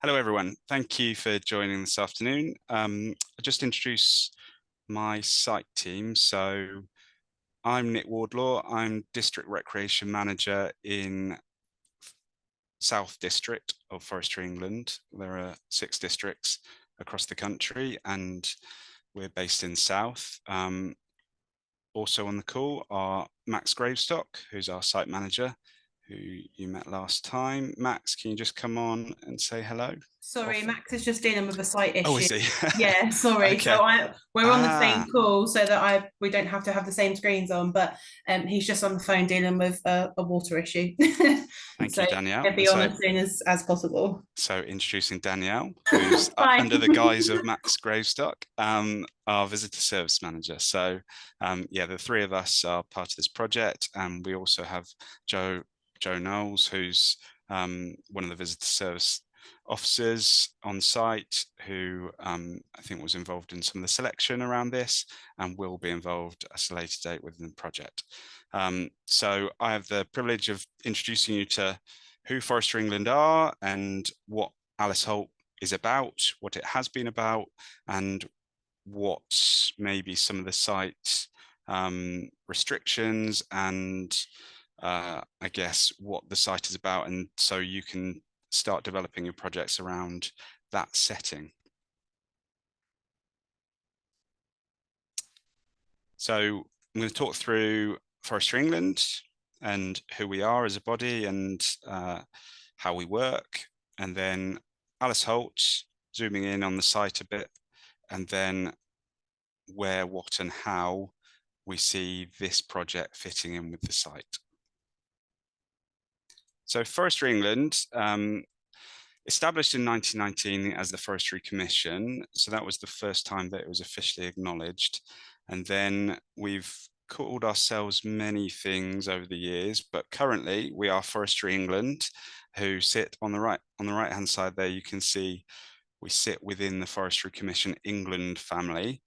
Hello, everyone. Thank you for joining this afternoon. I'll just introduce my site team. So I'm Nick Wardlaw. I'm District Recreation Manager in South District of Forestry, England. There are 6 districts across the country, and we're based in South. Also on the call are Max Gravestock, who's our site manager, who you met last time. Max, can you just come on and say hello? Sorry, Off. Max is just dealing with a site Oh, issue. is he? Yeah, sorry. Okay. We're on the same Ah, call so that I we don't have to have the same screens on, but he's just on the phone dealing with a water issue. thank So you, Danielle. he'll be on So, as soon as possible. so introducing Danielle, who's Bye. under the guise of Max Gravestock, our visitor service manager. So, yeah, the 3 of us are part of this project, and we also have Joe Knowles, who's one of the visitor service officers on site, who I think was involved in some of the selection around this, and will be involved at a later date within the project. So I have the privilege of introducing you to who Forestry England are and what Alice Holt is about, what it has been about, and what maybe some of the site restrictions and I guess what the site is about, and so you can start developing your projects around that setting. So I'm going to talk through Forestry England and who we are as a body and how we work, and then Alice Holt, zooming in on the site a bit, and then where, what, and how we see this project fitting in with the site. So Forestry England, established in 1919 as the Forestry Commission. So that was the first time that it was officially acknowledged. And then we've called ourselves many things over the years, but currently we are Forestry England, who sit on the right hand side there. You can see we sit within the Forestry Commission England family,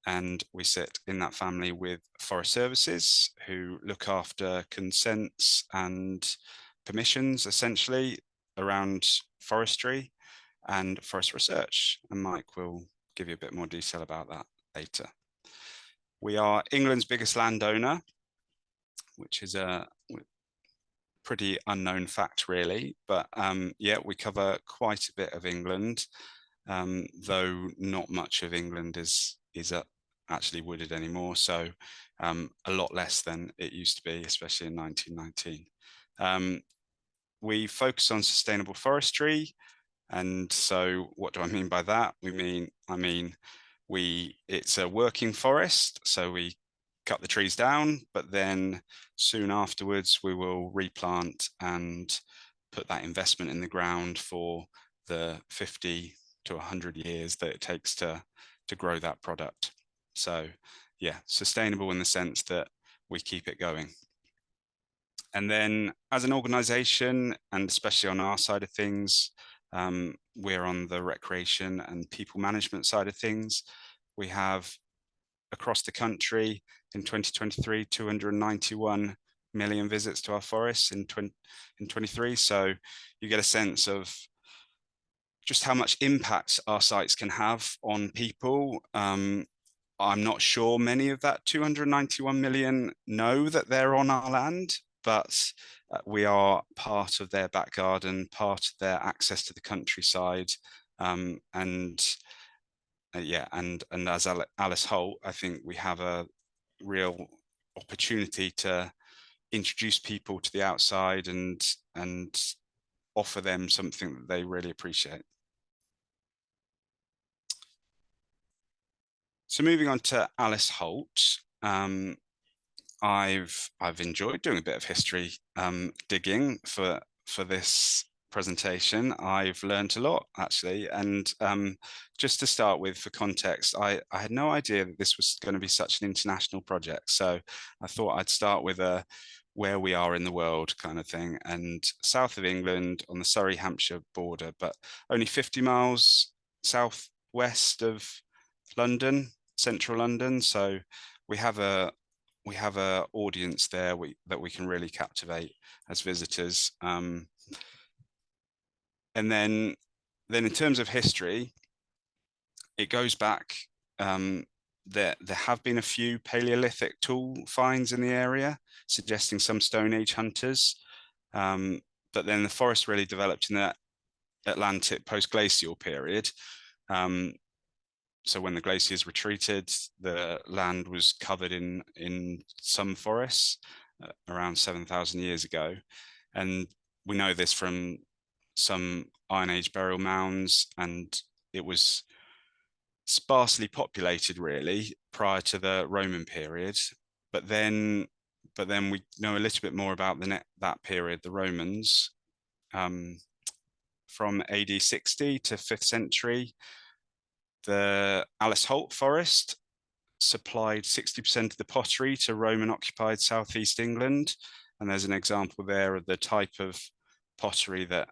and we sit in that family with Forest Services, who look after consents and permissions essentially around forestry, and forest research. And Mike will give you a bit more detail about that later. We are England's biggest landowner, which is a pretty unknown fact, really. But yeah, we cover quite a bit of England, though not much of England is actually wooded anymore. So a lot less than it used to be, especially in 1919. We focus on sustainable forestry. And so what do I mean by that? I mean, it's a working forest. So we cut the trees down, but then soon afterwards, we will replant and put that investment in the ground for the 50 to 100 years that it takes to grow that product. So yeah, sustainable in the sense that we keep it going. And then as an organization, and especially on our side of things, we're on the recreation and people management side of things. We have across the country in 2023, 291 million visits to our forests in 23. So you get a sense of just how much impact our sites can have on people. I'm not sure many of that 291 million know that they're on our land, but we are part of their back garden, part of their access to the countryside. And yeah, and as Alice Holt, I think we have a real opportunity to introduce people to the outside and offer them something that they really appreciate. So moving on to Alice Holt, I've enjoyed doing a bit of history digging for this presentation. I've learned a lot actually, and just to start with, for context, I had no idea that this was going to be such an international project. So I thought I'd start with a where we are in the world kind of thing, and south of England on the Surrey-Hampshire border, but only 50 miles southwest of London, central London. So we have a audience there that we can really captivate as visitors. And then then in terms of history, it goes back. There have been a few Paleolithic tool finds in the area, suggesting some Stone Age hunters. But then the forest really developed in the Atlantic post-glacial period. So when the glaciers retreated, the land was covered in some forests around 7,000 years ago. And we know this from some Iron Age burial mounds, and it was sparsely populated really prior to the Roman period. But then we know a little bit more about that period, the Romans, from AD 60 to 5th century. The Alice Holt Forest supplied 60% of the pottery to Roman occupied southeast England. And there's an example there of the type of pottery that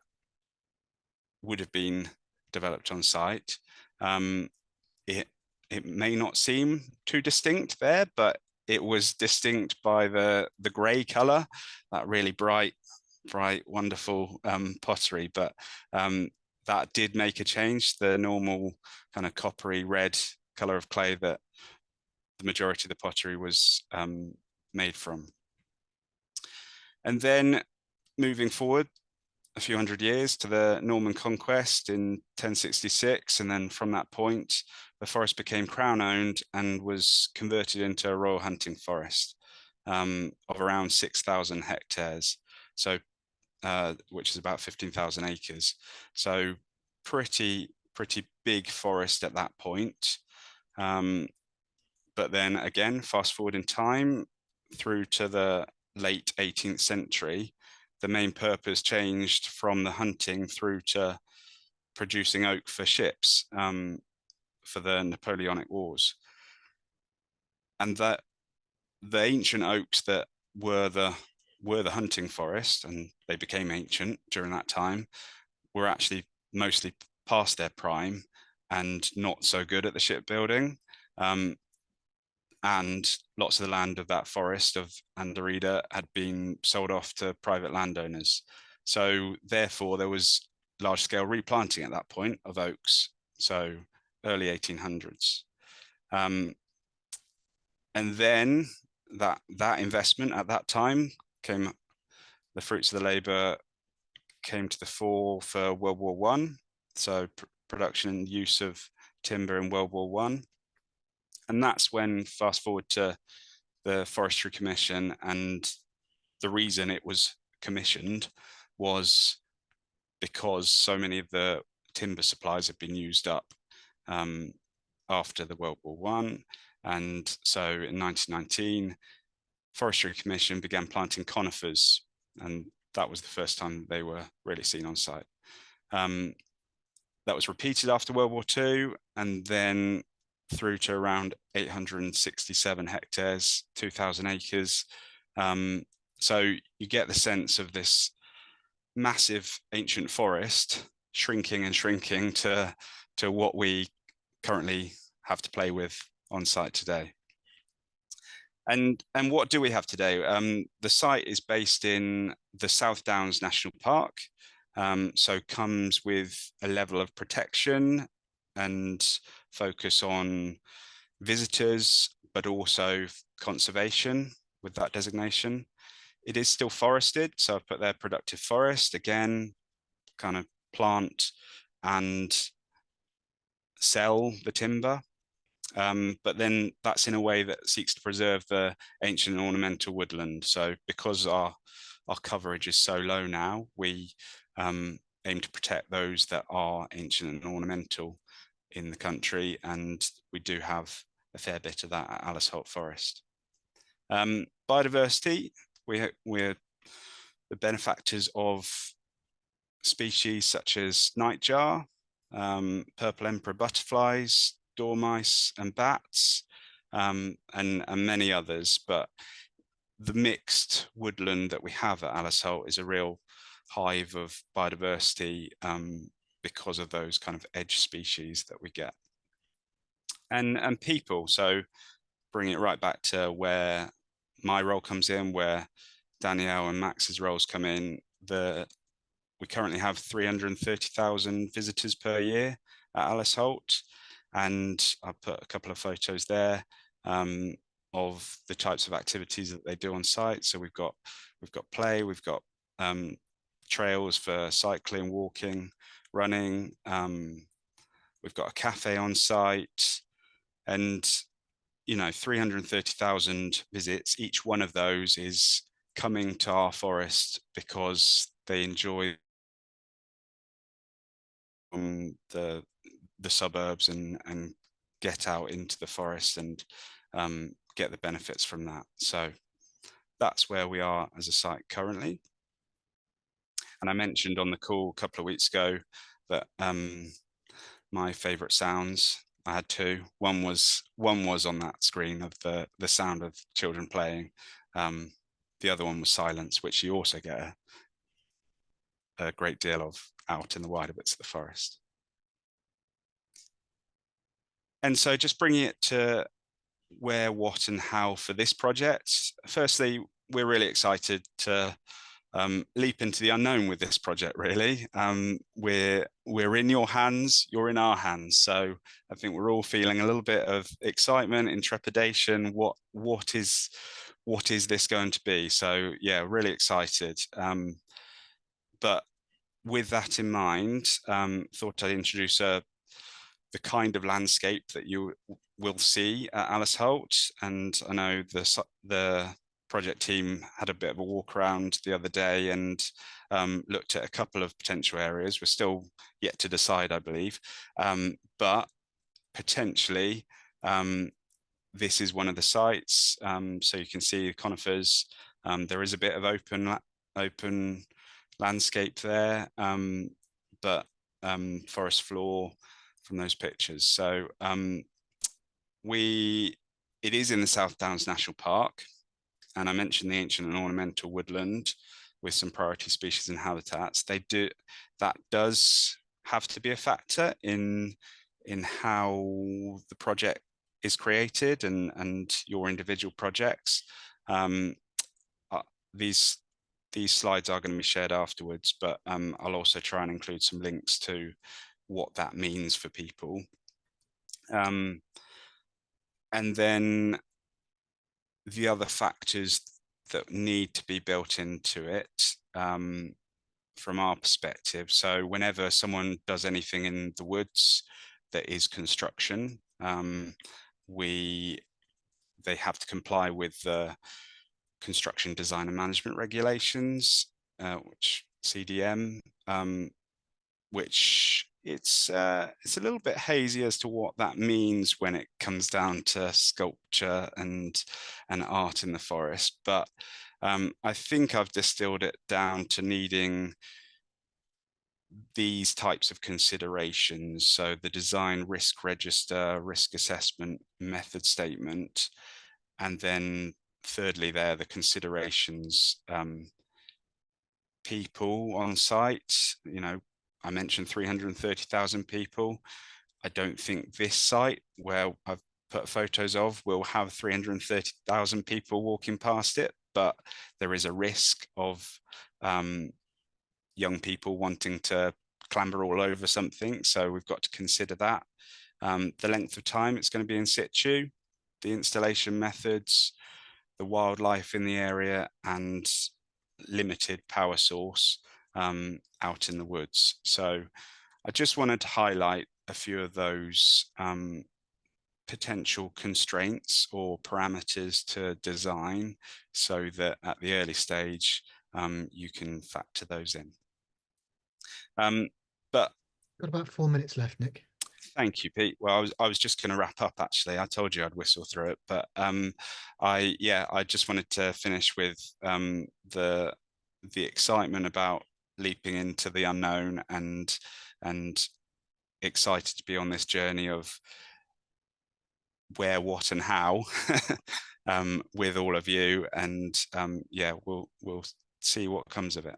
would have been developed on site. It may not seem too distinct there, but it was distinct by the grey colour, that really bright, wonderful pottery. But that did make a change. The normal kind of coppery red colour of clay that the majority of the pottery was made from. And then moving forward a few hundred years to the Norman conquest in 1066, and then from that point, the forest became crown owned and was converted into a royal hunting forest of around 6,000 hectares. So, which is about 15,000 acres. So, pretty big forest at that point. But then again, fast forward in time through to the late 18th century, the main purpose changed from the hunting through to producing oak for ships for the Napoleonic Wars. And that the ancient oaks that were the hunting forest, and they became ancient during that time, were actually mostly past their prime and not so good at the shipbuilding. And lots of the land of that forest of Anderida had been sold off to private landowners. So therefore, there was large-scale replanting at that point of oaks, so early 1800s. And then that investment at that time came, the fruits of the labour came to the fore for World War One. So production and use of timber in World War One. And that's when, fast forward to the Forestry Commission, and the reason it was commissioned was because so many of the timber supplies had been used up after the World War One. And so in 1919, Forestry Commission began planting conifers, and that was the first time they were really seen on site. That was repeated after World War II, and then through to around 867 hectares, 2,000 acres. So you get the sense of this massive ancient forest shrinking and shrinking to what we currently have to play with on site today. And what do we have today? The site is based in the South Downs National Park, so comes with a level of protection and focus on visitors, but also conservation with that designation. It is still forested, so I've put there productive forest, again, kind of plant and sell the timber. But then that's in a way that seeks to preserve the ancient and ornamental woodland. So because our coverage is so low now, we aim to protect those that are ancient and ornamental in the country, and we do have a fair bit of that at Alice Holt Forest. Biodiversity, we're the benefactors of species such as nightjar, purple emperor butterflies, dormice and bats, and many others. But the mixed woodland that we have at Alice Holt is a real hive of biodiversity because of those kind of edge species that we get. And people, so bring it right back to where my role comes in, where Danielle and Max's roles come in. The we currently have 330,000 visitors per year at Alice Holt, and I put a couple of photos there of the types of activities that they do on site. So we've got play, we've got trails for cycling, walking, running. We've got a cafe on site, and 330,000 visits. Each one of those is coming to our forest because they enjoy the suburbs and get out into the forest and get the benefits from that. So that's where we are as a site currently. And I mentioned on the call a couple of weeks ago that my favorite sounds, I had two. One was on that screen of the sound of children playing. The other one was silence, which you also get a great deal of out in the wider bits of the forest. And so just bringing it to where, what, and how for this project. Firstly, we're really excited to leap into the unknown with this project, really. We're in your hands, you're in our hands. So I think we're all feeling a little bit of excitement, intrepidation. What is this going to be? So yeah, really excited. But with that in mind, thought I'd introduce the kind of landscape that you will see at Alice Holt. And I know the project team had a bit of a walk around the other day and looked at a couple of potential areas. We're still yet to decide, I believe, but potentially this is one of the sites. So you can see the conifers. There is a bit of open landscape there, but forest floor from those pictures. So it is in the South Downs National Park, and I mentioned the ancient and ornamental woodland with some priority species and habitats. That does have to be a factor in how the project is created and your individual projects. These slides are going to be shared afterwards, but I'll also try and include some links to what that means for people. And then the other factors that need to be built into it from our perspective. So whenever someone does anything in the woods that is construction, they have to comply with the construction design and management regulations, which CDM, which it's a little bit hazy as to what that means when it comes down to sculpture and art in the forest. But I think I've distilled it down to needing these types of considerations. So the design risk register, risk assessment, method statement, and then thirdly, the considerations, people on site. I mentioned 330,000 people. I don't think this site where I've put photos of will have 330,000 people walking past it, but there is a risk of young people wanting to clamber all over something. So we've got to consider that. The length of time it's going to be in situ, the installation methods, the wildlife in the area, and limited power source out in the woods. So I just wanted to highlight a few of those potential constraints or parameters to design so that at the early stage you can factor those in. But got about 4 minutes left, Nick. Thank you, Pete. Well, I was just going to wrap up, actually. I told you I'd whistle through it, but I just wanted to finish with the excitement about leaping into the unknown and excited to be on this journey of where, what, and how with all of you. And we'll see what comes of it.